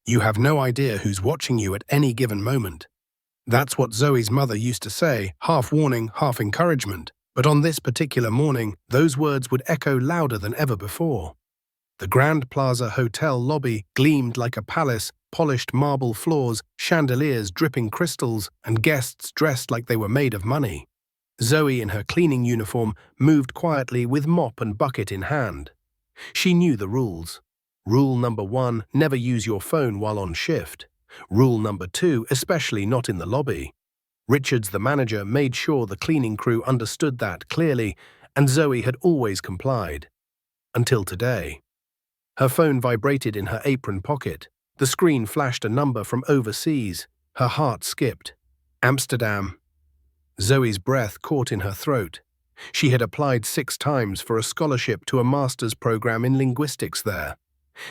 You have no idea who's watching you at any given moment. That's what Zoe's mother used to say, half warning, half encouragement. But on this particular morning, those words would echo louder than ever before. The Grand Plaza Hotel lobby gleamed like a palace, polished marble floors, chandeliers dripping crystals, and guests dressed like they were made of money. Zoe, in her cleaning uniform, moved quietly with mop and bucket in hand. She knew the rules. Rule number 1, never use your phone while on shift. Rule number 2, especially not in the lobby. Richards, the manager, made sure the cleaning crew understood that clearly, and Zoe had always complied. Until today. Her phone vibrated in her apron pocket. The screen flashed a number from overseas. Her heart skipped. Amsterdam. Zoe's breath caught in her throat. She had applied 6 times for a scholarship to a master's program in linguistics there.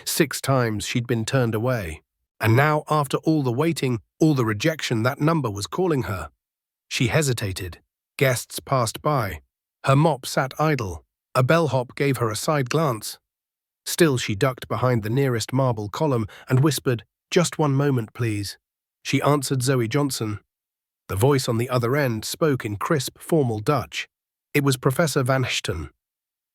6 times she'd been turned away. And now, after all the waiting, all the rejection, that number was calling her. She hesitated. Guests passed by. Her mop sat idle. A bellhop gave her a side glance. Still, she ducked behind the nearest marble column and whispered, "Just one moment, please." She answered Zoe Johnson. The voice on the other end spoke in crisp, formal Dutch. It was Professor Van Hchten.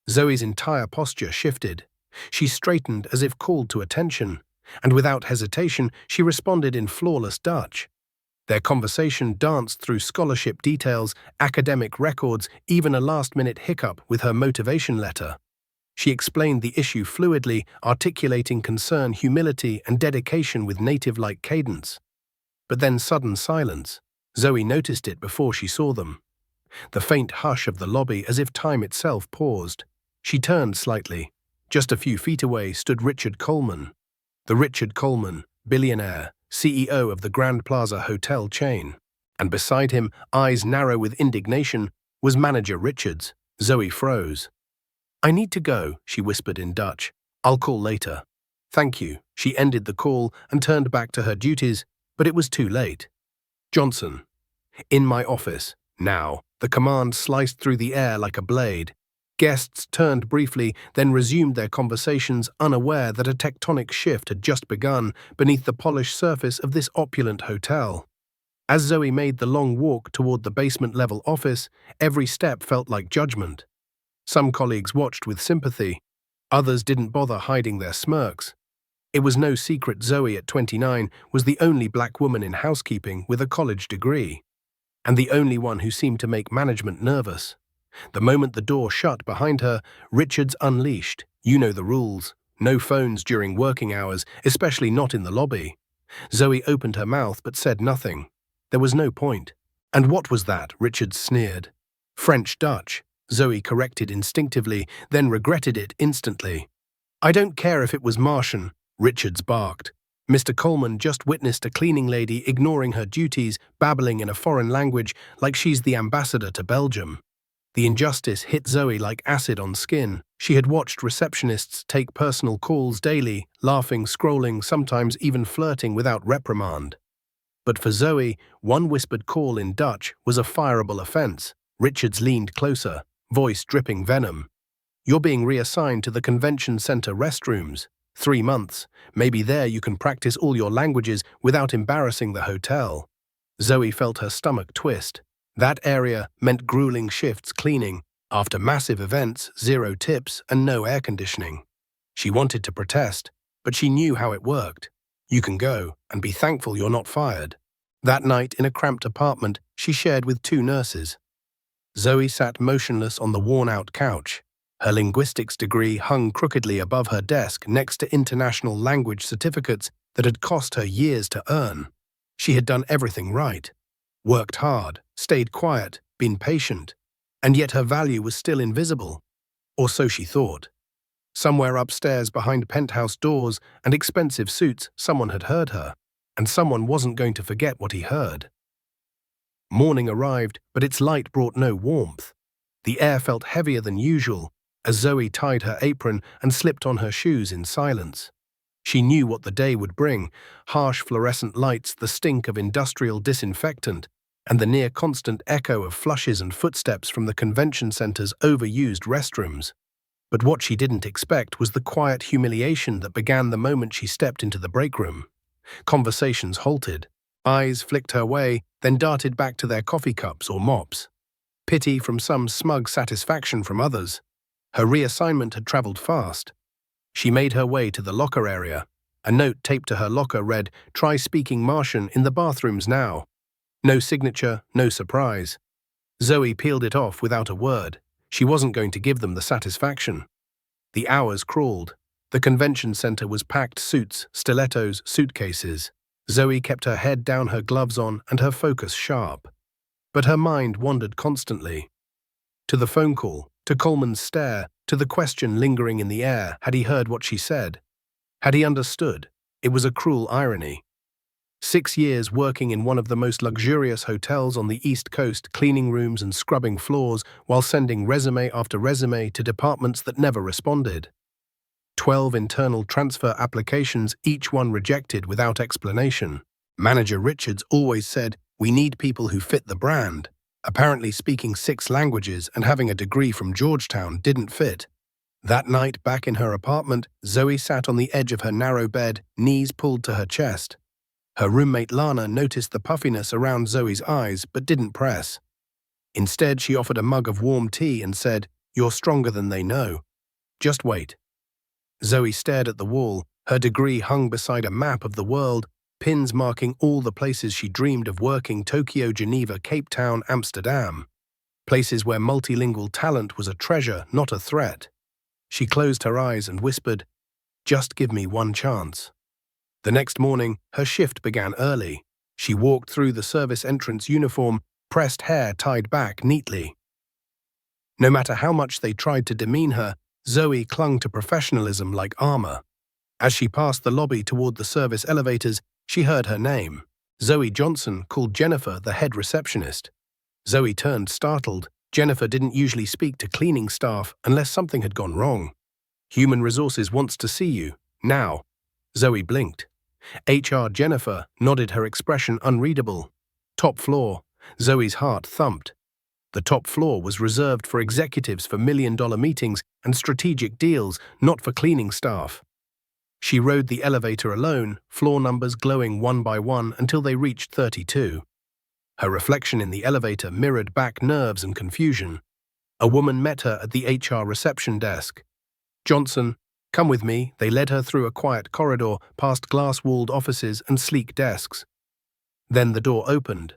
Zoe's entire posture shifted. She straightened as if called to attention, and without hesitation, she responded in flawless Dutch. Their conversation danced through scholarship details, academic records, even a last-minute hiccup with her motivation letter. She explained the issue fluidly, articulating concern, humility, and dedication with native-like cadence. But then sudden silence. Zoe noticed it before she saw them. The faint hush of the lobby, as if time itself paused. She turned slightly. Just a few feet away stood Richard Coleman. The Richard Coleman, billionaire, CEO of the Grand Plaza Hotel chain. And beside him, eyes narrow with indignation, was manager Richards. Zoe froze. "I need to go," she whispered in Dutch. "I'll call later." "Thank you." She ended the call and turned back to her duties, but it was too late. "Johnson." "In my office. Now." The command sliced through the air like a blade. Guests turned briefly, then resumed their conversations, unaware that a tectonic shift had just begun beneath the polished surface of this opulent hotel. As Zoe made the long walk toward the basement-level office, every step felt like judgment. Some colleagues watched with sympathy. Others didn't bother hiding their smirks. It was no secret Zoe, at 29, was the only black woman in housekeeping with a college degree, and the only one who seemed to make management nervous. The moment the door shut behind her, Richards unleashed. "You know the rules. No phones during working hours, especially not in the lobby." Zoe opened her mouth but said nothing. There was no point. "And what was that?" Richards sneered. "French Dutch," Zoe corrected instinctively, then regretted it instantly. "I don't care if it was Martian," Richards barked. Mr. Coleman just witnessed a cleaning lady ignoring her duties, babbling in a foreign language like she's the ambassador to Belgium. The injustice hit Zoe like acid on skin. She had watched receptionists take personal calls daily, laughing, scrolling, sometimes even flirting without reprimand. But for Zoe, one whispered call in Dutch was a fireable offense. Richards leaned closer, voice dripping venom. "You're being reassigned to the convention center restrooms. 3 months. Maybe there you can practice all your languages without embarrassing the hotel." Zoe felt her stomach twist. That area meant grueling shifts cleaning, after massive events, 0 tips, and no air conditioning. She wanted to protest, but she knew how it worked. You can go, and be thankful you're not fired. That night, in a cramped apartment, she shared with 2 nurses. Zoe sat motionless on the worn-out couch. Her linguistics degree hung crookedly above her desk next to international language certificates that had cost her years to earn. She had done everything right. Worked hard, stayed quiet, been patient, and yet her value was still invisible. Or so she thought. Somewhere upstairs behind penthouse doors and expensive suits, someone had heard her, and someone wasn't going to forget what he heard. Morning arrived, but its light brought no warmth. The air felt heavier than usual as Zoe tied her apron and slipped on her shoes in silence. She knew what the day would bring: harsh fluorescent lights, the stink of industrial disinfectant, and the near-constant echo of flushes and footsteps from the convention center's overused restrooms. But what she didn't expect was the quiet humiliation that began the moment she stepped into the break room. Conversations halted. Eyes flicked her way, then darted back to their coffee cups or mops. Pity from some, smug satisfaction from others. Her reassignment had traveled fast. She made her way to the locker area. A note taped to her locker read, "Try speaking Martian in the bathrooms now." No signature, no surprise. Zoe peeled it off without a word. She wasn't going to give them the satisfaction. The hours crawled. The convention center was packed: suits, stilettos, suitcases. Zoe kept her head down, her gloves on, and her focus sharp. But her mind wandered constantly. To the phone call, to Coleman's stare, to the question lingering in the air: had he heard what she said? Had he understood? It was a cruel irony. 6 years working in one of the most luxurious hotels on the East Coast, cleaning rooms and scrubbing floors, while sending resume after resume to departments that never responded. 12 internal transfer applications, each one rejected without explanation. Manager Richards always said, "We need people who fit the brand." Apparently speaking 6 languages and having a degree from Georgetown didn't fit. That night, back in her apartment, Zoe sat on the edge of her narrow bed, knees pulled to her chest. Her roommate Lana noticed the puffiness around Zoe's eyes but didn't press. Instead, she offered a mug of warm tea and said, "You're stronger than they know. Just wait." Zoe stared at the wall. Her degree hung beside a map of the world, pins marking all the places she dreamed of working: Tokyo, Geneva, Cape Town, Amsterdam. Places where multilingual talent was a treasure, not a threat. She closed her eyes and whispered, "Just give me one chance." The next morning, her shift began early. She walked through the service entrance uniform, pressed hair tied back neatly. No matter how much they tried to demean her, Zoe clung to professionalism like armor. As she passed the lobby toward the service elevators, she heard her name. Zoe Johnson called Jennifer the head receptionist. Zoe turned, startled. Jennifer didn't usually speak to cleaning staff unless something had gone wrong. "Human Resources wants to see you. Now." Zoe blinked. HR Jennifer nodded, her expression unreadable. Top floor. Zoe's heart thumped. The top floor was reserved for executives, for million-dollar meetings and strategic deals, not for cleaning staff. She rode the elevator alone, floor numbers glowing one by one until they reached 32. Her reflection in the elevator mirrored back nerves and confusion. A woman met her at the HR reception desk. "Johnson, come with me." They led her through a quiet corridor, past glass-walled offices and sleek desks. Then the door opened.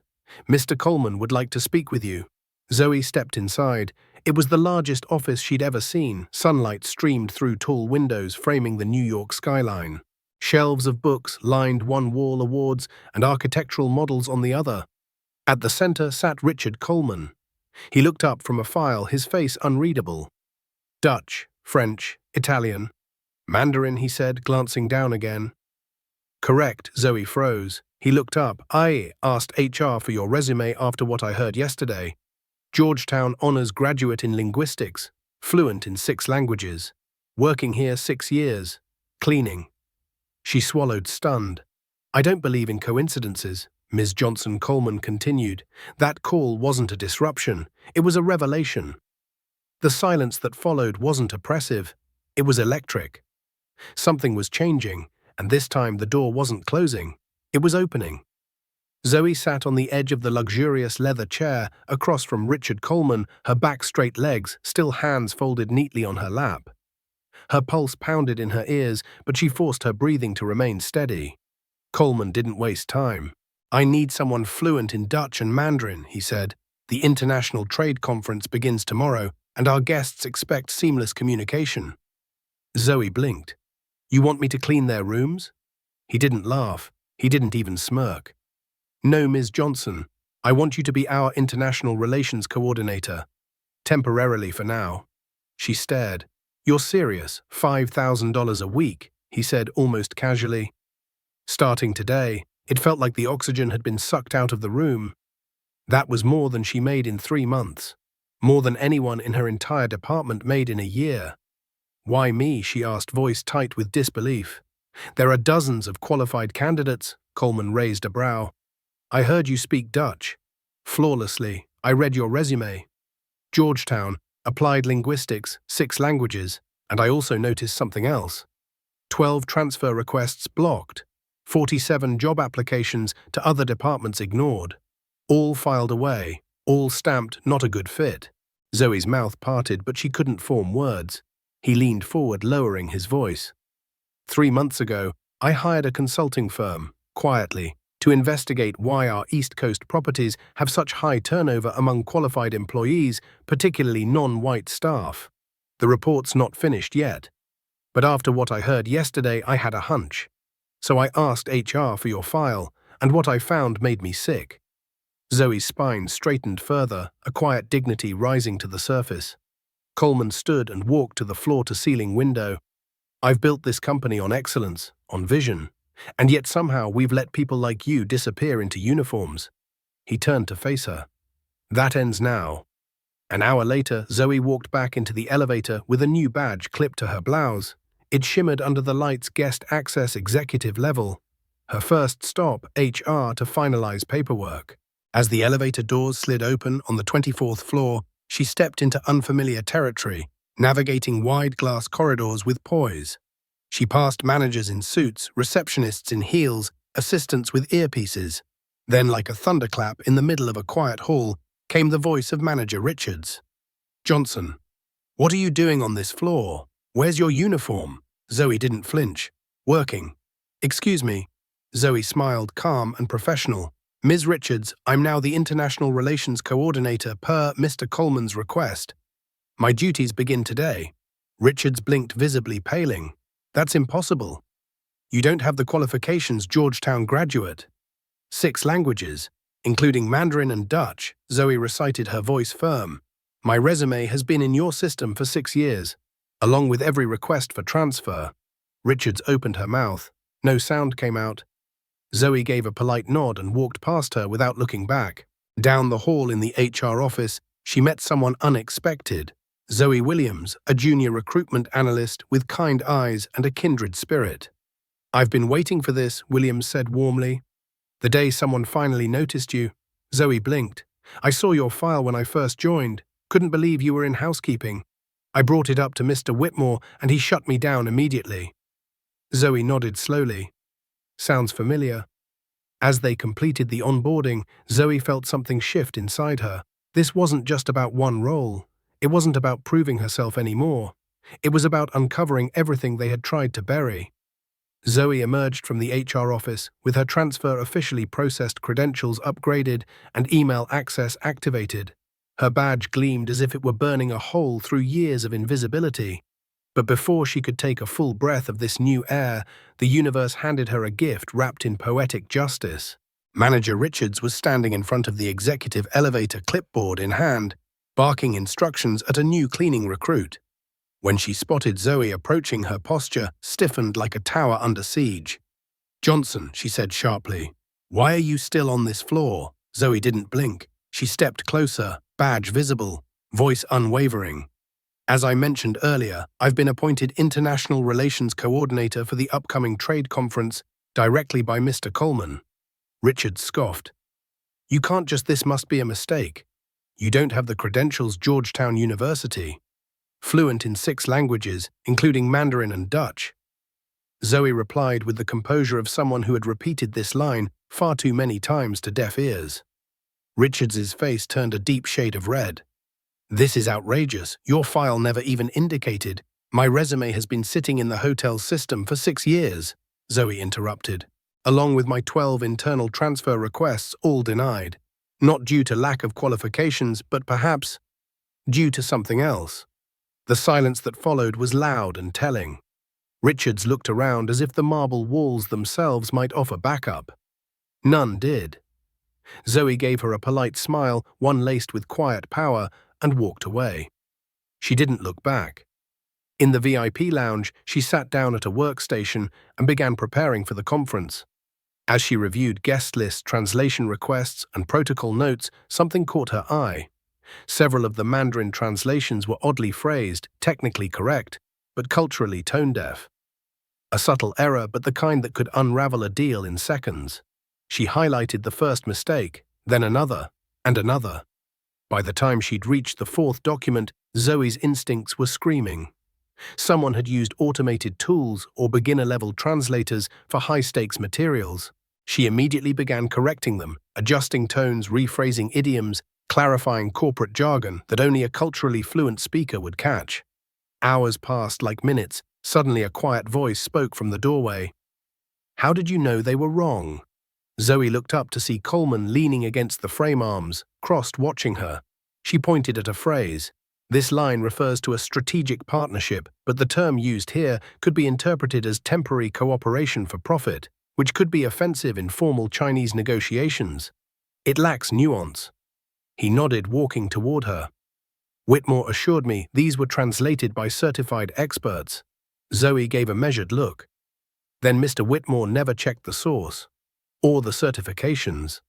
"Mr. Coleman would like to speak with you." Zoe stepped inside. It was the largest office she'd ever seen. Sunlight streamed through tall windows framing the New York skyline. Shelves of books lined one wall, awards and architectural models on the other. At the center sat Richard Coleman. He looked up from a file, his face unreadable. "Dutch, French, Italian, Mandarin," he said, glancing down again. "Correct." Zoe froze. He looked up. "I asked HR for your resume after what I heard yesterday. Georgetown honors graduate in linguistics, fluent in 6 languages. Working here 6 years. Cleaning." She swallowed, stunned. "I don't believe in coincidences," Ms. Johnson Coleman continued. That call wasn't a disruption. It was a revelation. The silence that followed wasn't oppressive. It was electric. Something was changing, and this time the door wasn't closing. It was opening. Zoe sat on the edge of the luxurious leather chair across from Richard Coleman, her back straight, legs still, hands folded neatly on her lap. Her pulse pounded in her ears, but she forced her breathing to remain steady. Coleman didn't waste time. "I need someone fluent in Dutch and Mandarin," he said. "The International Trade Conference begins tomorrow, and our guests expect seamless communication." Zoe blinked. "You want me to clean their rooms?" He didn't laugh. He didn't even smirk. "No, Ms. Johnson. I want you to be our international relations coordinator. Temporarily for now." She stared. "You're serious? $5,000 a week?" he said almost casually. Starting today, it felt like the oxygen had been sucked out of the room. That was more than she made in 3 months. More than anyone in her entire department made in a year. "Why me?" she asked, voice tight with disbelief. "There are dozens of qualified candidates." Coleman raised a brow. "I heard you speak Dutch. Flawlessly. I read your resume. Georgetown, applied linguistics, 6 languages, and I also noticed something else. 12 transfer requests blocked. 47 job applications to other departments ignored. All filed away, all stamped not a good fit. Zoe's mouth parted, but she couldn't form words. He leaned forward, lowering his voice. 3 months ago, I hired a consulting firm, quietly, to investigate why our East Coast properties have such high turnover among qualified employees, particularly non-white staff. The report's not finished yet. But after what I heard yesterday, I had a hunch. So I asked HR for your file, and what I found made me sick. Zoe's spine straightened further, a quiet dignity rising to the surface. Coleman stood and walked to the floor-to-ceiling window. I've built this company on excellence, on vision, and yet somehow we've let people like you disappear into uniforms. He turned to face her. That ends now. An hour later, Zoe walked back into the elevator with a new badge clipped to her blouse. It shimmered under the lights, guest access executive level. Her first stop, HR, to finalize paperwork. As the elevator doors slid open on the 24th floor, she stepped into unfamiliar territory, navigating wide glass corridors with poise. She passed managers in suits, receptionists in heels, assistants with earpieces. Then, like a thunderclap in the middle of a quiet hall, came the voice of Manager Richards. Johnson, what are you doing on this floor? Where's your uniform? Zoe didn't flinch. Working. Excuse me. Zoe smiled, calm and professional. Ms. Richards, I'm now the International Relations Coordinator per Mr. Coleman's request. My duties begin today. Richards blinked, visibly paling. That's impossible. You don't have the qualifications, Georgetown graduate. 6 languages, including Mandarin and Dutch, Zoe recited, her voice firm. My resume has been in your system for 6 years, along with every request for transfer. Richards opened her mouth. No sound came out. Zoe gave a polite nod and walked past her without looking back. Down the hall in the HR office, she met someone unexpected. Zoe Williams, a junior recruitment analyst with kind eyes and a kindred spirit. I've been waiting for this, Williams said warmly. The day someone finally noticed you. Zoe blinked. I saw your file when I first joined. Couldn't believe you were in housekeeping. I brought it up to Mr. Whitmore and he shut me down immediately. Zoe nodded slowly. Sounds familiar. As they completed the onboarding, Zoe felt something shift inside her. This wasn't just about one role. It wasn't about proving herself anymore. It was about uncovering everything they had tried to bury. Zoe emerged from the HR office with her transfer officially processed, credentials upgraded, and email access activated. Her badge gleamed as if it were burning a hole through years of invisibility. But before she could take a full breath of this new air, the universe handed her a gift wrapped in poetic justice. Manager Richards was standing in front of the executive elevator, clipboard in hand, barking instructions at a new cleaning recruit. When she spotted Zoe approaching, her posture stiffened like a tower under siege. Johnson, she said sharply, why are you still on this floor? Zoe didn't blink. She stepped closer, badge visible, voice unwavering. As I mentioned earlier, I've been appointed International Relations Coordinator for the upcoming trade conference directly by Mr. Coleman. Richards scoffed. You can't just, this must be a mistake. You don't have the credentials, Georgetown University. Fluent in 6 languages, including Mandarin and Dutch. Zoe replied with the composure of someone who had repeated this line far too many times to deaf ears. Richards's face turned a deep shade of red. This is outrageous. Your file never even indicated. My resume has been sitting in the hotel system for 6 years, Zoe interrupted, along with my 12 internal transfer requests, all denied. Not due to lack of qualifications, but perhaps due to something else. The silence that followed was loud and telling. Richards looked around as if the marble walls themselves might offer backup. None did. Zoe gave her a polite smile, one laced with quiet power, and walked away. She didn't look back. In the VIP lounge, she sat down at a workstation and began preparing for the conference. As she reviewed guest lists, translation requests, and protocol notes, something caught her eye. Several of the Mandarin translations were oddly phrased, technically correct, but culturally tone-deaf. A subtle error, but the kind that could unravel a deal in seconds. She highlighted the first mistake, then another, and another. By the time she'd reached the 4th document, Zoe's instincts were screaming. Someone had used automated tools or beginner-level translators for high-stakes materials. She immediately began correcting them, adjusting tones, rephrasing idioms, clarifying corporate jargon that only a culturally fluent speaker would catch. Hours passed like minutes. Suddenly a quiet voice spoke from the doorway. "How did you know they were wrong?" Zoe looked up to see Coleman leaning against the frame arms, crossed, watching her. She pointed at a phrase. This line refers to a strategic partnership, but the term used here could be interpreted as temporary cooperation for profit, which could be offensive in formal Chinese negotiations. It lacks nuance. He nodded, walking toward her. "Whitmore assured me these were translated by certified experts." Zoe gave a measured look. "Then Mr. Whitmore never checked the source, or the certifications."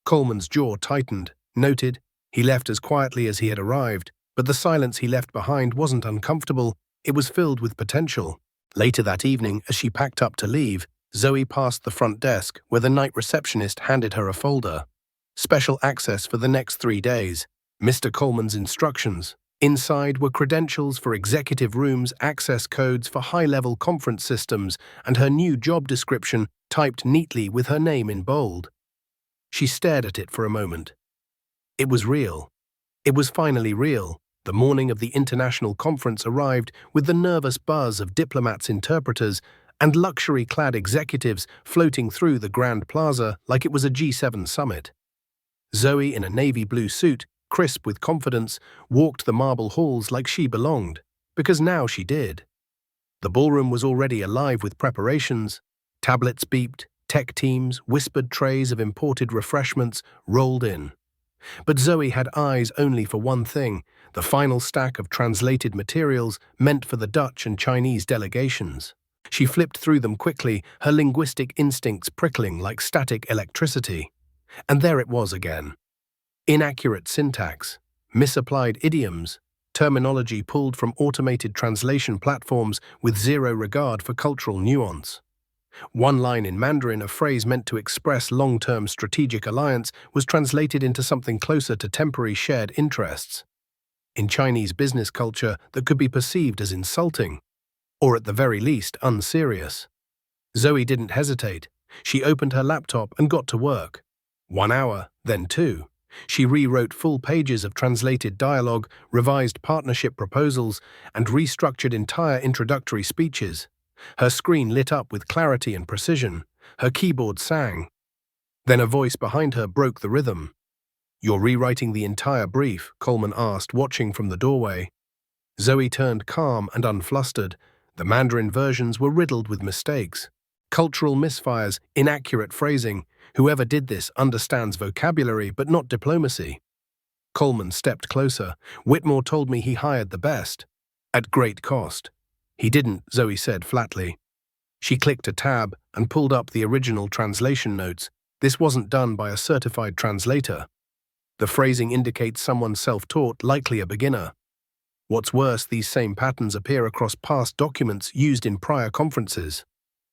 Coleman's jaw tightened. Noted, he left as quietly as he had arrived, but the silence he left behind wasn't uncomfortable, it was filled with potential. Later that evening, as she packed up to leave, Zoe passed the front desk where the night receptionist handed her a folder. Special access for the next 3 days. Mr. Coleman's instructions. Inside were credentials for executive rooms, access codes for high-level conference systems, and her new job description typed neatly with her name in bold. She stared at it for a moment. It was real. It was finally real. The morning of the international conference arrived with the nervous buzz of diplomats, interpreters, and luxury-clad executives floating through the Grand Plaza like it was a G7 summit. Zoe, in a navy blue suit, crisp with confidence, walked the marble halls like she belonged, because now she did. The ballroom was already alive with preparations. Tablets beeped, tech teams, whispered trays of imported refreshments rolled in. But Zoe had eyes only for one thing, the final stack of translated materials meant for the Dutch and Chinese delegations. She flipped through them quickly, her linguistic instincts prickling like static electricity. And there it was again. Inaccurate syntax, misapplied idioms, terminology pulled from automated translation platforms with zero regard for cultural nuance. One line in Mandarin, a phrase meant to express long-term strategic alliance, was translated into something closer to temporary shared interests. In Chinese business culture, that could be perceived as insulting, or at the very least, unserious. Zoe didn't hesitate. She opened her laptop and got to work. 1 hour, then 2. She rewrote full pages of translated dialogue, revised partnership proposals, and restructured entire introductory speeches. Her screen lit up with clarity and precision. Her keyboard sang. Then a voice behind her broke the rhythm. "You're rewriting the entire brief?" Coleman asked, watching from the doorway. Zoe turned calm and unflustered. The Mandarin versions were riddled with mistakes. Cultural misfires, inaccurate phrasing. Whoever did this understands vocabulary but not diplomacy. Coleman stepped closer. "Whitmore told me he hired the best. At great cost." "He didn't," Zoe said flatly. She clicked a tab and pulled up the original translation notes. This wasn't done by a certified translator. The phrasing indicates someone self-taught, likely a beginner. What's worse, these same patterns appear across past documents used in prior conferences.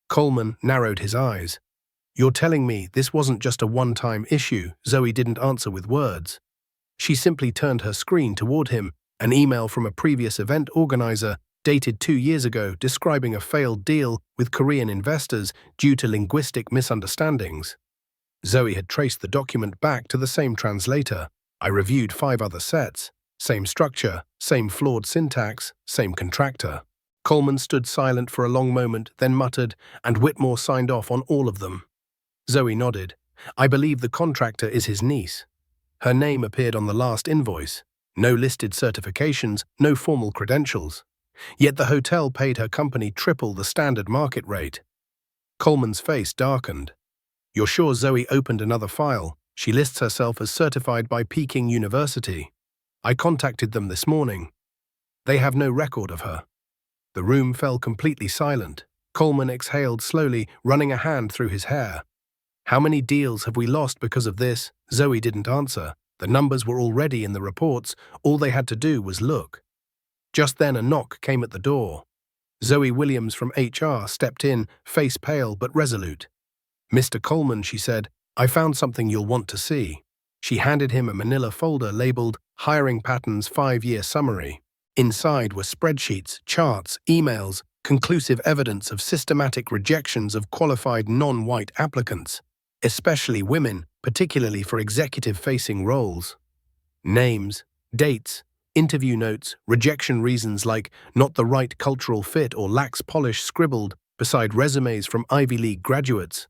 Coleman narrowed his eyes. "You're telling me this wasn't just a one-time issue?" Zoe didn't answer with words. She simply turned her screen toward him, an email from a previous event organizer dated 2 years ago describing a failed deal with Korean investors due to linguistic misunderstandings. Zoe had traced the document back to the same translator. "I reviewed 5 other sets. Same structure, same flawed syntax, same contractor." Coleman stood silent for a long moment, then muttered, "And Whitmore signed off on all of them." Zoe nodded. "I believe the contractor is his niece." Her name appeared on the last invoice. No listed certifications, no formal credentials. Yet the hotel paid her company triple the standard market rate. Coleman's face darkened. "You're sure Zoe opened another file? She lists herself as certified by Peking University. I contacted them this morning. They have no record of her." The room fell completely silent. Coleman exhaled slowly, running a hand through his hair. "How many deals have we lost because of this?" Zoe didn't answer. The numbers were already in the reports. All they had to do was look. Just then a knock came at the door. Zoe Williams from HR stepped in, face pale but resolute. "Mr. Coleman," she said, "I found something you'll want to see." She handed him a manila folder labeled Hiring Patterns 5-Year Summary. Inside were spreadsheets, charts, emails, conclusive evidence of systematic rejections of qualified non-white applicants, especially women, particularly for executive-facing roles. Names, dates, interview notes, rejection reasons like not the right cultural fit or lacks polish scribbled beside resumes from Ivy League graduates.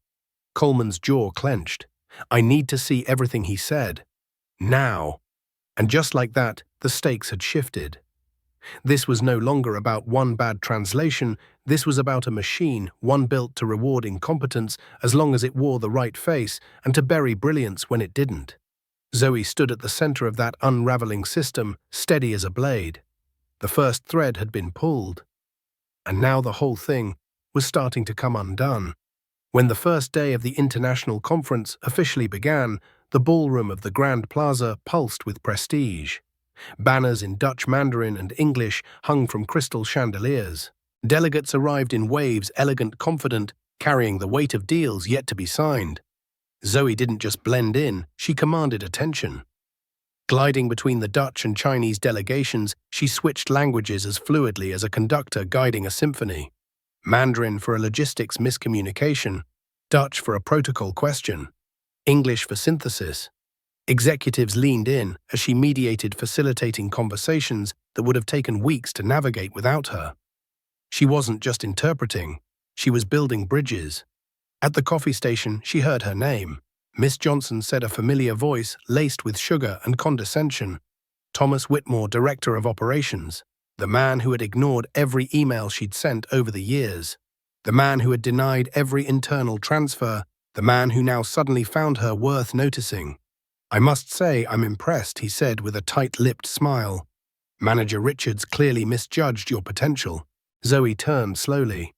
Coleman's jaw clenched. I need to see everything he said. Now. And just like that, the stakes had shifted. This was no longer about one bad translation, this was about a machine, one built to reward incompetence as long as it wore the right face and to bury brilliance when it didn't. Zoe stood at the center of that unraveling system, steady as a blade. The first thread had been pulled. And now the whole thing was starting to come undone. When the first day of the international conference officially began, the ballroom of the Grand Plaza pulsed with prestige. Banners in Dutch Mandarin and English hung from crystal chandeliers. Delegates arrived in waves, elegant, confident, carrying the weight of deals yet to be signed. Zoe didn't just blend in, she commanded attention. Gliding between the Dutch and Chinese delegations, she switched languages as fluidly as a conductor guiding a symphony. Mandarin for a logistics miscommunication, Dutch for a protocol question, English for synthesis. Executives leaned in as she mediated, facilitating conversations that would have taken weeks to navigate without her. She wasn't just interpreting, she was building bridges. At the coffee station, she heard her name. Miss Johnson said, a familiar voice laced with sugar and condescension. Thomas Whitmore, Director of Operations. The man who had ignored every email she'd sent over the years. The man who had denied every internal transfer. The man who now suddenly found her worth noticing. I must say I'm impressed, he said with a tight-lipped smile. Manager Richards clearly misjudged your potential. Zoe turned slowly.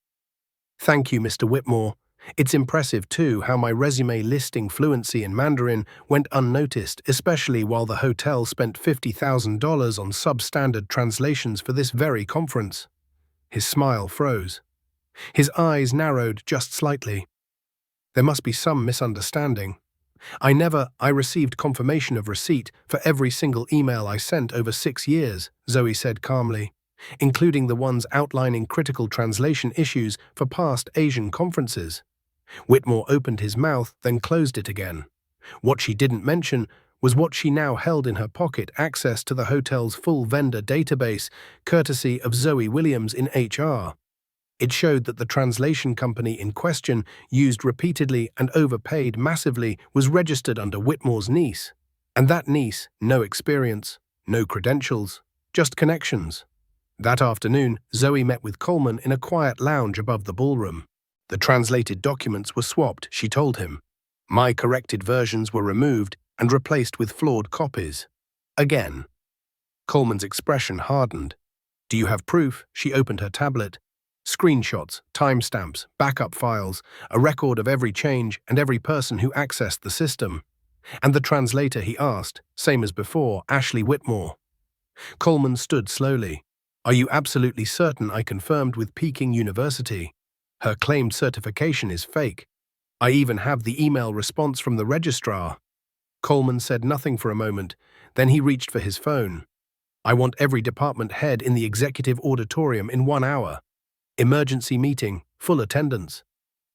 Thank you, Mr. Whitmore. It's impressive, too, how my resume listing fluency in Mandarin went unnoticed, especially while the hotel spent $50,000 on substandard translations for this very conference. His smile froze. His eyes narrowed just slightly. There must be some misunderstanding. I received confirmation of receipt for every single email I sent over 6 years, Zoe said calmly, including the ones outlining critical translation issues for past Asian conferences. Whitmore opened his mouth, then closed it again. What she didn't mention was what she now held in her pocket, access to the hotel's full vendor database, courtesy of Zoe Williams in HR. It showed that the translation company in question, used repeatedly and overpaid massively, was registered under Whitmore's niece. And that niece, no experience, no credentials, just connections. That afternoon, Zoe met with Coleman in a quiet lounge above the ballroom. The translated documents were swapped, she told him. My corrected versions were removed and replaced with flawed copies. Again. Coleman's expression hardened. Do you have proof? She opened her tablet. Screenshots, timestamps, backup files, a record of every change and every person who accessed the system. And the translator, he asked, same as before, Ashley Whitmore. Coleman stood slowly. Are you absolutely certain? I confirmed with Peking University. Her claimed certification is fake. I even have the email response from the registrar. Coleman said nothing for a moment, then he reached for his phone. I want every department head in the executive auditorium in 1 hour. Emergency meeting, full attendance.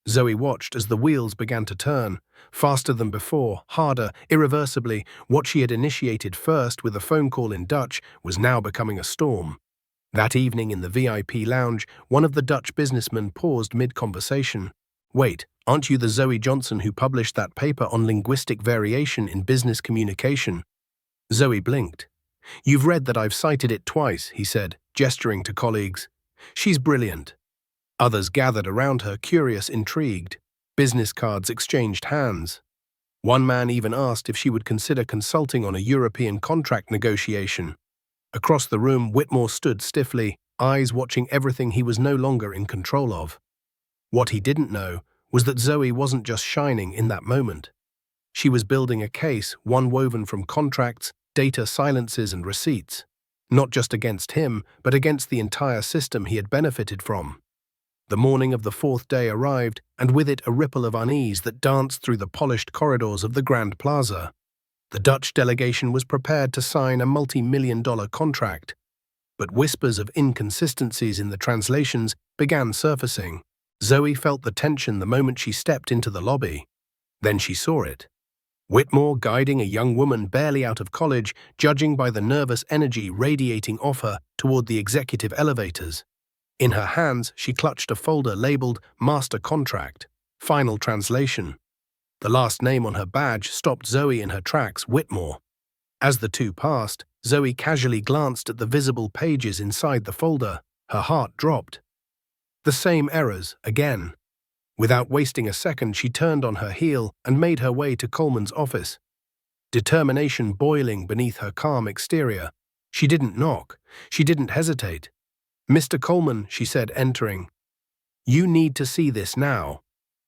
Zoe watched as the wheels began to turn, faster than before, harder, irreversibly. What she had initiated first with a phone call in Dutch was now becoming a storm. That evening in the VIP lounge, one of the Dutch businessmen paused mid-conversation. Wait, aren't you the Zoe Johnson who published that paper on linguistic variation in business communication? Zoe blinked. You've read that I've cited it twice, he said, gesturing to colleagues. She's brilliant. Others gathered around her, curious, intrigued. Business cards exchanged hands. One man even asked if she would consider consulting on a European contract negotiation. Across the room, Whitmore stood stiffly, eyes watching everything he was no longer in control of. What he didn't know was that Zoe wasn't just shining in that moment. She was building a case, one woven from contracts, data silences and receipts. Not just against him, but against the entire system he had benefited from. The morning of the 4th day arrived, and with it a ripple of unease that danced through the polished corridors of the Grand Plaza. The Dutch delegation was prepared to sign a multi-million-dollar contract. but whispers of inconsistencies in the translations began surfacing. Zoe felt the tension the moment she stepped into the lobby. Then she saw it. Whitmore guiding a young woman barely out of college, judging by the nervous energy radiating off her toward the executive elevators. In her hands, she clutched a folder labeled Master Contract, Final Translation. The last name on her badge stopped Zoe in her tracks, Whitmore. As the two passed, Zoe casually glanced at the visible pages inside the folder. Her heart dropped. The same errors, again. Without wasting a second, she turned on her heel and made her way to Coleman's office. Determination boiling beneath her calm exterior. She didn't knock. She didn't hesitate. "Mr. Coleman," she said, entering. "You need to see this now."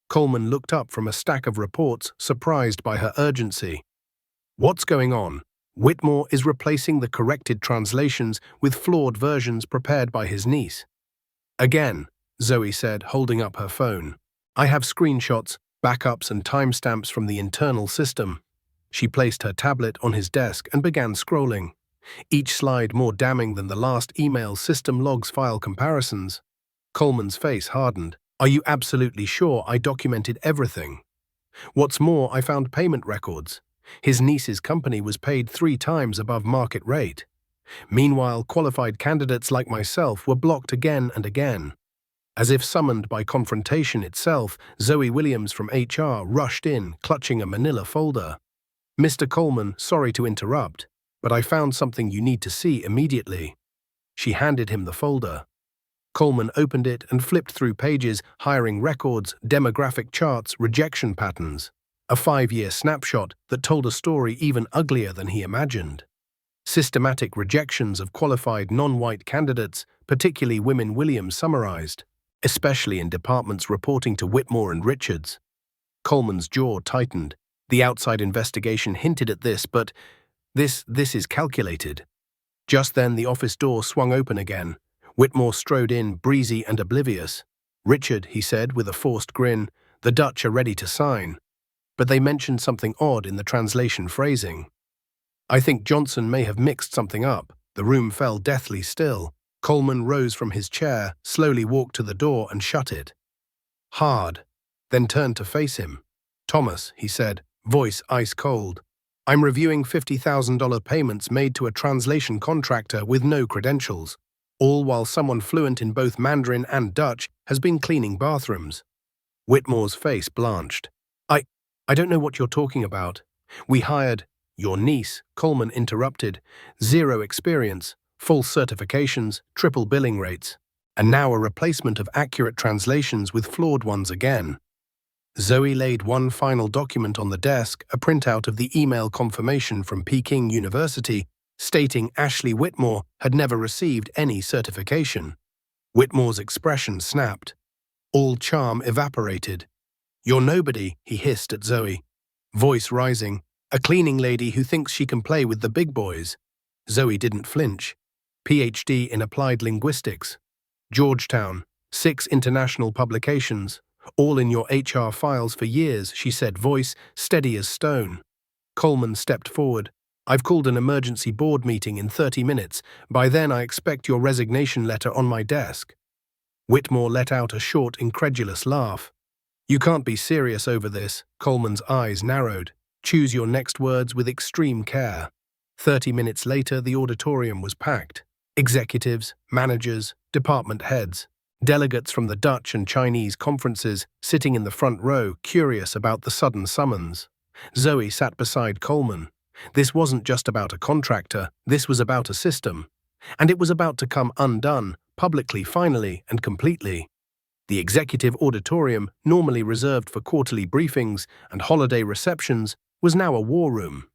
Coleman looked up from a stack of reports, surprised by her urgency. "What's going on?" Whitmore is replacing the corrected translations with flawed versions prepared by his niece. "Again," Zoe said, holding up her phone. "I have screenshots, backups, and timestamps from the internal system." She placed her tablet on his desk and began scrolling, each slide more damning than the last email's system logs file comparisons. Coleman's face hardened. "Are you absolutely sure I documented everything? What's more, I found payment records. His niece's company was paid 3 times above market rate. Meanwhile, qualified candidates like myself were blocked again and again." As if summoned by confrontation itself, Zoe Williams from HR rushed in, clutching a manila folder. "Mr. Coleman, sorry to interrupt, but I found something you need to see immediately." She handed him the folder. Coleman opened it and flipped through pages, hiring records, demographic charts, rejection patterns. A 5-year snapshot that told a story even uglier than he imagined. Systematic rejections of qualified non-white candidates, particularly women, Williams summarized, especially in departments reporting to Whitmore and Richards. Coleman's jaw tightened. The outside investigation hinted at this, but this is calculated. Just then the office door swung open again. Whitmore strode in, breezy and oblivious. "Richard," he said with a forced grin, "the Dutch are ready to sign." But they mentioned something odd in the translation phrasing. "I think Johnson may have mixed something up." The room fell deathly still. Coleman rose from his chair, slowly walked to the door and shut it. Hard, then turned to face him. "Thomas," he said, voice ice cold, "I'm reviewing $50,000 payments made to a translation contractor with no credentials, all while someone fluent in both Mandarin and Dutch has been cleaning bathrooms." Whitmore's face blanched. I don't know what you're talking about. We hired—" "Your niece," Coleman interrupted. "0 experience, false certifications, triple billing rates, and now a replacement of accurate translations with flawed ones again." Zoe laid one final document on the desk, a printout of the email confirmation from Peking University, stating Ashley Whitmore had never received any certification. Whitmore's expression snapped. All charm evaporated. "You're nobody," he hissed at Zoe, voice rising. "A cleaning lady who thinks she can play with the big boys." Zoe didn't flinch. PhD in Applied Linguistics. Georgetown. 6 international publications. "All in your HR files for years," she said, voice steady as stone. Coleman stepped forward. "I've called an emergency board meeting in 30 minutes. By then I expect your resignation letter on my desk." Whitmore let out a short, incredulous laugh. "You can't be serious over this." Coleman's eyes narrowed. "Choose your next words with extreme care." 30 minutes later, the auditorium was packed. Executives, managers, department heads, delegates from the Dutch and Chinese conferences sitting in the front row, curious about the sudden summons. Zoe sat beside Coleman. This wasn't just about a contractor, this was about a system. And it was about to come undone, publicly, finally, and completely. The executive auditorium, normally reserved for quarterly briefings and holiday receptions, was now a war room.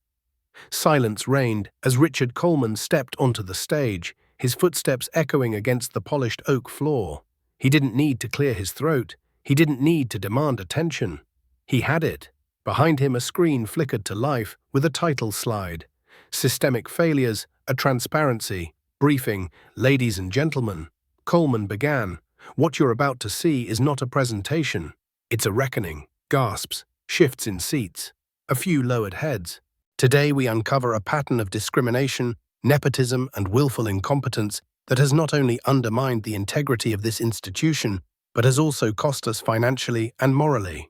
Silence reigned as Richard Coleman stepped onto the stage, his footsteps echoing against the polished oak floor. He didn't need to clear his throat. He didn't need to demand attention. He had it. Behind him, a screen flickered to life with a title slide. "Systemic Failures, a Transparency, Briefing, Ladies and Gentlemen." Coleman began. "What you're about to see is not a presentation. It's a reckoning." Gasps, shifts in seats, a few lowered heads. "Today we uncover a pattern of discrimination, nepotism, and willful incompetence that has not only undermined the integrity of this institution, but has also cost us financially and morally.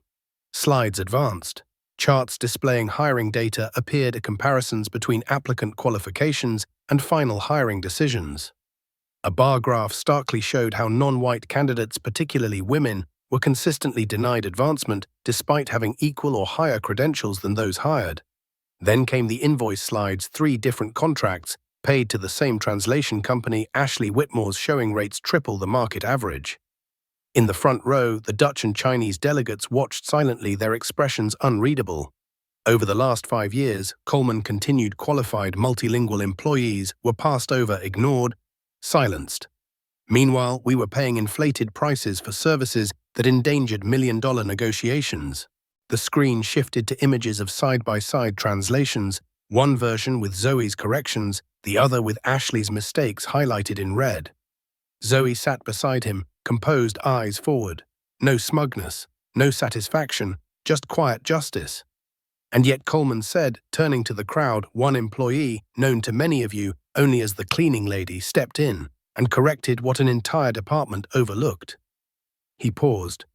Slides advanced. Charts displaying hiring data appeared at comparisons between applicant qualifications and final hiring decisions. A bar graph starkly showed how non-white candidates, particularly women, were consistently denied advancement despite having equal or higher credentials than those hired. Then came the invoice slides, 3 different contracts, paid to the same translation company, Ashley Whitmore's showing rates triple the market average. In the front row, the Dutch and Chinese delegates watched silently, their expressions unreadable. Over the last 5 years, Coleman continued qualified multilingual employees were passed over, ignored, silenced. Meanwhile, we were paying inflated prices for services that endangered million-dollar negotiations. The screen shifted to images of side-by-side translations, one version with Zoe's corrections, the other with Ashley's mistakes highlighted in red. Zoe sat beside him, composed, eyes forward. No smugness, no satisfaction, just quiet justice. And yet Coleman said, turning to the crowd, one employee, known to many of you only as the cleaning lady, stepped in and corrected what an entire department overlooked. He paused.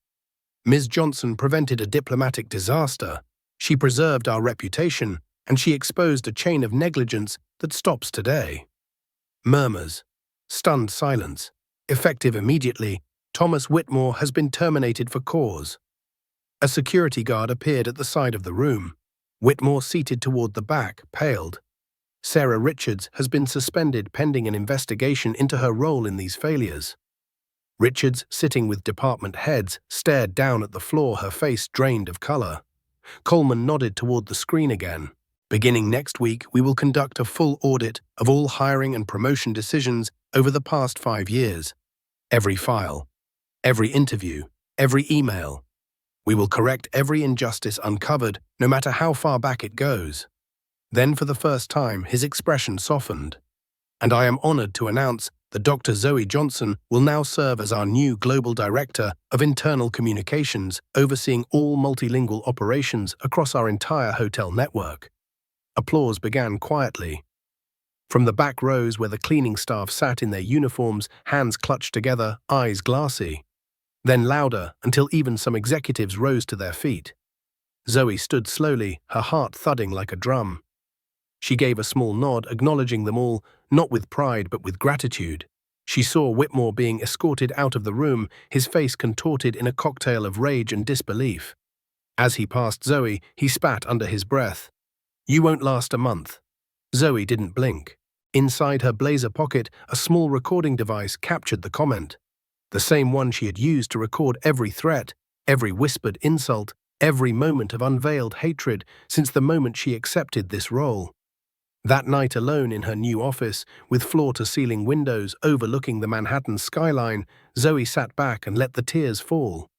Ms. Johnson prevented a diplomatic disaster. She preserved our reputation, and she exposed a chain of negligence that stops today. Murmurs. Stunned silence. Effective immediately, Thomas Whitmore has been terminated for cause. A security guard appeared at the side of the room. Whitmore, seated toward the back, paled. Sarah Richards has been suspended pending an investigation into her role in these failures. Richards, sitting with department heads, stared down at the floor, her face drained of color. Coleman nodded toward the screen again. Beginning next week, we will conduct a full audit of all hiring and promotion decisions over the past 5 years. Every file, every interview, every email. We will correct every injustice uncovered, no matter how far back it goes. Then, for the first time, his expression softened. And I am honored to announce that Dr. Zoe Johnson will now serve as our new Global Director of Internal Communications, overseeing all multilingual operations across our entire hotel network. Applause began quietly. From the back rows where the cleaning staff sat in their uniforms, hands clutched together, eyes glassy. Then louder, until even some executives rose to their feet. Zoe stood slowly, her heart thudding like a drum. She gave a small nod, acknowledging them all, not with pride but with gratitude. She saw Whitmore being escorted out of the room, his face contorted in a cocktail of rage and disbelief. As he passed Zoe, he spat under his breath. "You won't last a month." Zoe didn't blink. Inside her blazer pocket, a small recording device captured the comment. The same one she had used to record every threat, every whispered insult, every moment of unveiled hatred since the moment she accepted this role. That night alone in her new office, with floor-to-ceiling windows overlooking the Manhattan skyline, Zoe sat back and let the tears fall.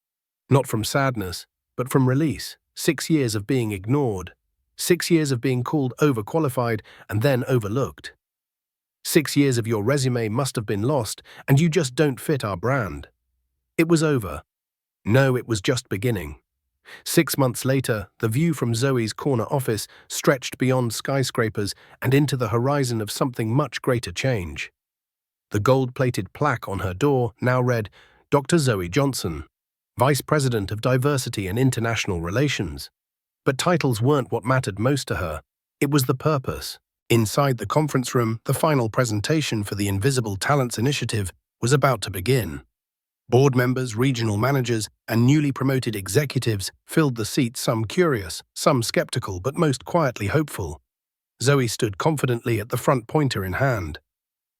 Not from sadness, but from release. 6 years of being ignored. 6 years of being called overqualified and then overlooked. 6 years of your resume must have been lost, and you just don't fit our brand. It was over. No, it was just beginning. 6 months later, the view from Zoe's corner office stretched beyond skyscrapers and into the horizon of something much greater change. The gold-plated plaque on her door now read, Dr. Zoe Johnson, Vice President of Diversity and International Relations. But titles weren't what mattered most to her. It was the purpose. Inside the conference room, the final presentation for the Invisible Talents Initiative was about to begin. Board members, regional managers, and newly promoted executives filled the seats, some curious, some skeptical, but most quietly hopeful. Zoe stood confidently at the front, pointer in hand.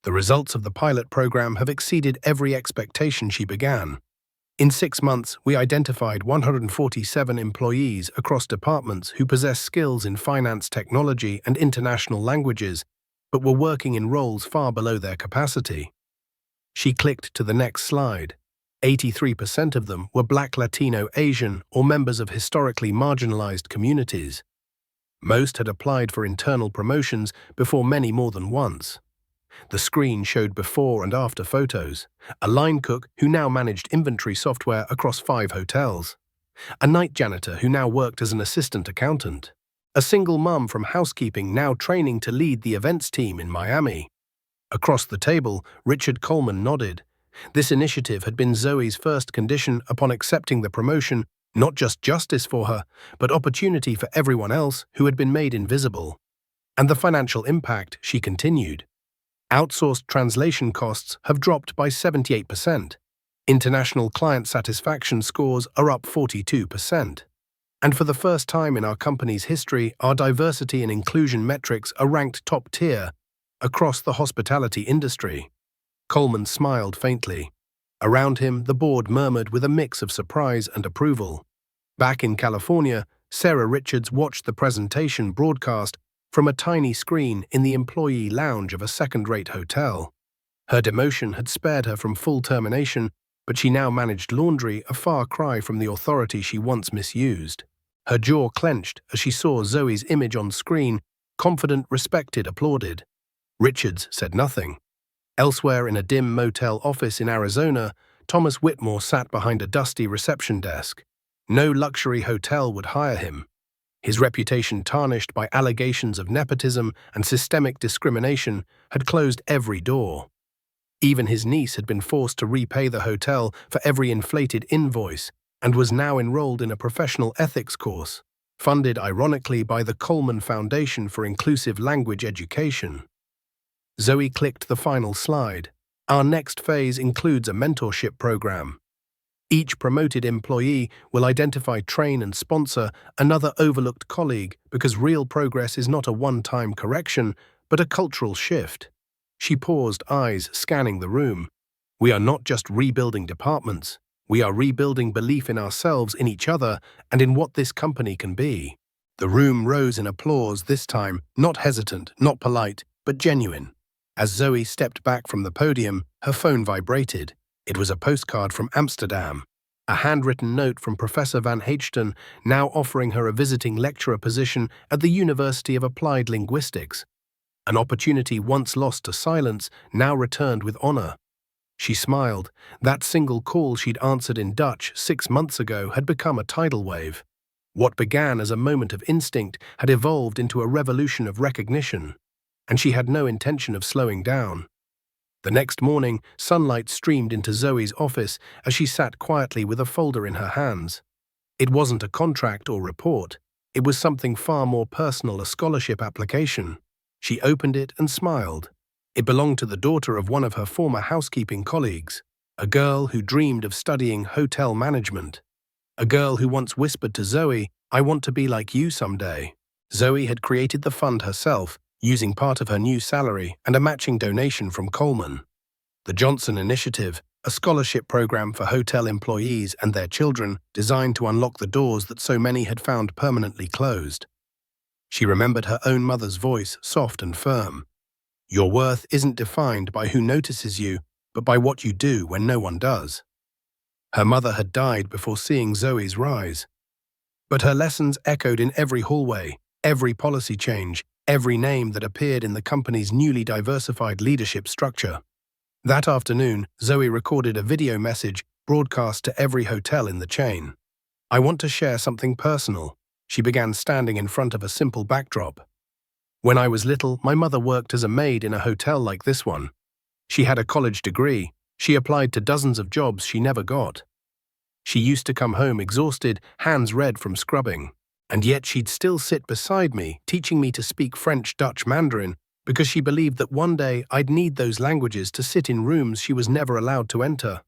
The results of the pilot program have exceeded every expectation, she began. In 6 months, we identified 147 employees across departments who possess skills in finance, technology, and international languages, but were working in roles far below their capacity. She clicked to the next slide. 83% of them were Black, Latino, Asian, or members of historically marginalized communities. Most had applied for internal promotions before many more than once. The screen showed before and after photos. A line cook who now managed inventory software across 5 hotels. A night janitor who now worked as an assistant accountant. A single mum from housekeeping now training to lead the events team in Miami. Across the table, Richard Coleman nodded. This initiative had been Zoe's first condition upon accepting the promotion, not just justice for her, but opportunity for everyone else who had been made invisible. And the financial impact, she continued. Outsourced translation costs have dropped by 78%. International client satisfaction scores are up 42%. And for the first time in our company's history, our diversity and inclusion metrics are ranked top tier across the hospitality industry. Coleman smiled faintly. Around him, the board murmured with a mix of surprise and approval. Back in California, Sarah Richards watched the presentation broadcast from a tiny screen in the employee lounge of a second-rate hotel. Her demotion had spared her from full termination, but she now managed laundry, a far cry from the authority she once misused. Her jaw clenched as she saw Zoe's image on screen, confident, respected, applauded. Richards said nothing. Elsewhere in a dim motel office in Arizona, Thomas Whitmore sat behind a dusty reception desk. No luxury hotel would hire him. His reputation, tarnished by allegations of nepotism and systemic discrimination, had closed every door. Even his niece had been forced to repay the hotel for every inflated invoice and was now enrolled in a professional ethics course, funded ironically by the Coleman Foundation for Inclusive Language Education. Zoe clicked the final slide. Our next phase includes a mentorship program. Each promoted employee will identify, train, and sponsor another overlooked colleague because real progress is not a one-time correction, but a cultural shift. She paused, eyes scanning the room. We are not just rebuilding departments. We are rebuilding belief in ourselves, in each other, and in what this company can be. The room rose in applause this time, not hesitant, not polite, but genuine. As Zoe stepped back from the podium, her phone vibrated. It was a postcard from Amsterdam, a handwritten note from Professor Van Hachten, now offering her a visiting lecturer position at the University of Applied Linguistics. An opportunity once lost to silence, now returned with honor. She smiled. That single call she'd answered in Dutch 6 months ago had become a tidal wave. What began as a moment of instinct had evolved into a revolution of recognition, and she had no intention of slowing down. The next morning, sunlight streamed into Zoe's office as she sat quietly with a folder in her hands. It wasn't a contract or report. It was something far more personal, a scholarship application. She opened it and smiled. It belonged to the daughter of one of her former housekeeping colleagues, a girl who dreamed of studying hotel management. A girl who once whispered to Zoe, "I want to be like you someday." Zoe had created the fund herself, using part of her new salary and a matching donation from Coleman. The Johnson Initiative, a scholarship program for hotel employees and their children designed to unlock the doors that so many had found permanently closed. She remembered her own mother's voice, soft and firm. Your worth isn't defined by who notices you, but by what you do when no one does. Her mother had died before seeing Zoe's rise. But her lessons echoed in every hallway, every policy change, every name that appeared in the company's newly diversified leadership structure. That afternoon, Zoe recorded a video message broadcast to every hotel in the chain. "I want to share something personal." She began standing in front of a simple backdrop. "When I was little, my mother worked as a maid in a hotel like this one. She had a college degree. She applied to dozens of jobs she never got. She used to come home exhausted, hands red from scrubbing. And yet she'd still sit beside me, teaching me to speak French, Dutch, Mandarin, because she believed that one day I'd need those languages to sit in rooms she was never allowed to enter."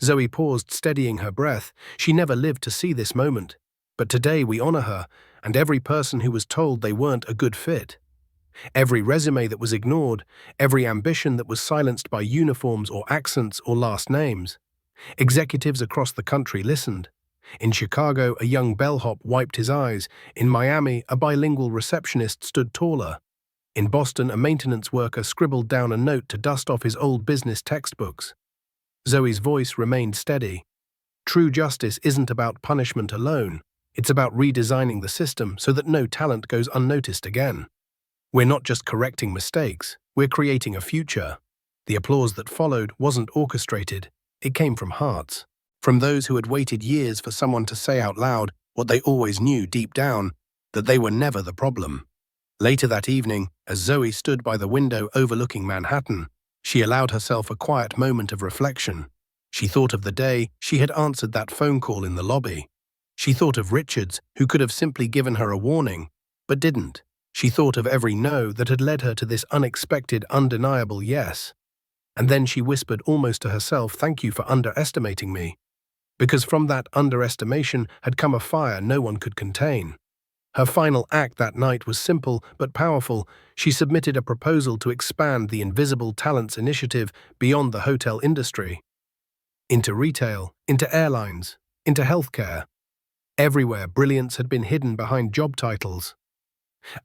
Zoe paused, steadying her breath. She never lived to see this moment. But today we honor her, and every person who was told they weren't a good fit. Every resume that was ignored, every ambition that was silenced by uniforms or accents or last names. Executives across the country listened. In Chicago, a young bellhop wiped his eyes. In Miami, a bilingual receptionist stood taller. In Boston, a maintenance worker scribbled down a note to dust off his old business textbooks. Zoe's voice remained steady. True justice isn't about punishment alone. It's about redesigning the system so that no talent goes unnoticed again. We're not just correcting mistakes, we're creating a future. The applause that followed wasn't orchestrated. It came from hearts. From those who had waited years for someone to say out loud what they always knew deep down, that they were never the problem. Later that evening, as Zoe stood by the window overlooking Manhattan, She allowed herself a quiet moment of reflection. She thought of the day she had answered that phone call in the lobby. She thought of Richards, who could have simply given her a warning, but didn't. She thought of every no that had led her to this unexpected, undeniable yes. And then she whispered almost to herself, "Thank you for underestimating me." Because from that underestimation had come a fire no one could contain. Her final act that night was simple but powerful. She submitted a proposal to expand the Invisible Talents Initiative beyond the hotel industry. Into retail, into airlines, into healthcare. Everywhere, brilliance had been hidden behind job titles.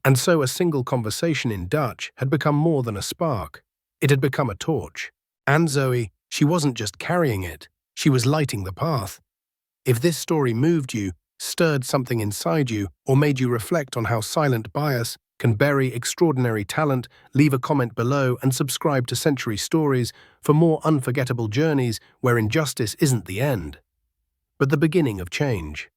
And so a single conversation in Dutch had become more than a spark. It had become a torch. And Zoe, she wasn't just carrying it, she was lighting the path. If this story moved you, stirred something inside you, or made you reflect on how silent bias can bury extraordinary talent, leave a comment below and subscribe to Century Stories for more unforgettable journeys where injustice isn't the end, but the beginning of change.